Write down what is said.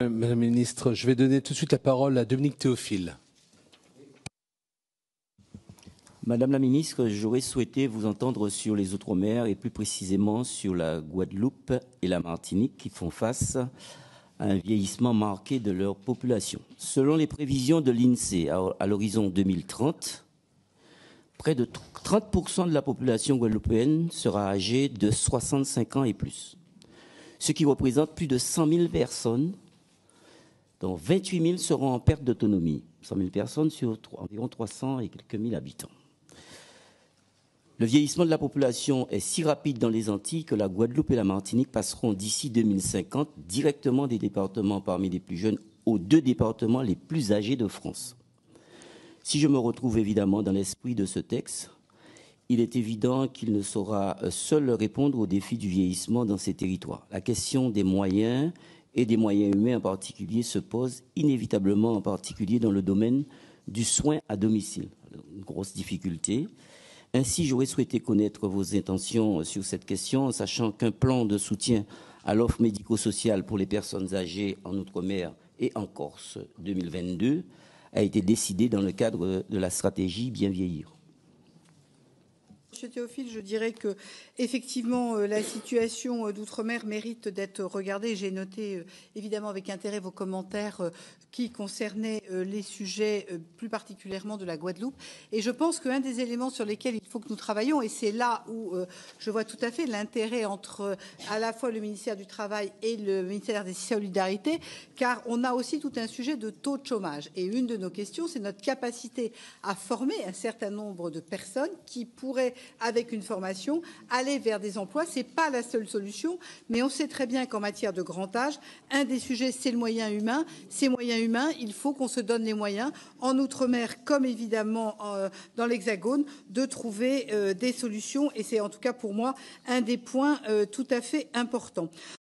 Madame la ministre, je vais donner tout de suite la parole à Dominique Théophile. Madame la ministre, j'aurais souhaité vous entendre sur les Outre-mer et plus précisément sur la Guadeloupe et la Martinique qui font face à un vieillissement marqué de leur population. Selon les prévisions de l'INSEE, à l'horizon 2030, près de 30% de la population guadeloupéenne sera âgée de 65 ans et plus, ce qui représente plus de 100 000 personnes, dont 28 000 seront en perte d'autonomie. 100 000 personnes sur environ 300 et quelques mille habitants. Le vieillissement de la population est si rapide dans les Antilles que la Guadeloupe et la Martinique passeront d'ici 2050 directement des départements parmi les plus jeunes aux 2 départements les plus âgés de France. Si je me retrouve évidemment dans l'esprit de ce texte, il est évident qu'il ne saura seul répondre aux défis du vieillissement dans ces territoires. La question des moyens et des moyens humains en particulier se pose inévitablement, en particulier dans le domaine du soin à domicile. Une grosse difficulté. Ainsi, j'aurais souhaité connaître vos intentions sur cette question, sachant qu'un plan de soutien à l'offre médico-sociale pour les personnes âgées en Outre-mer et en Corse 2022 a été décidé dans le cadre de la stratégie Bien vieillir. Monsieur Théophile, je dirais que effectivement la situation d'outre-mer mérite d'être regardée. J'ai noté évidemment avec intérêt vos commentaires qui concernaient les sujets plus particulièrement de la Guadeloupe. Et je pense qu'un des éléments sur lesquels il faut que nous travaillions, et c'est là où je vois tout à fait l'intérêt entre à la fois le ministère du Travail et le ministère des Solidarités, car on a aussi tout un sujet de taux de chômage. Et une de nos questions, c'est notre capacité à former un certain nombre de personnes qui pourraient, avec une formation, aller vers des emplois. Ce n'est pas la seule solution, mais on sait très bien qu'en matière de grand âge, un des sujets, c'est le moyen humain. Ces moyens humains, il faut qu'on se donne les moyens, en Outre-mer comme évidemment dans l'Hexagone, de trouver des solutions. Et c'est en tout cas pour moi un des points tout à fait importants.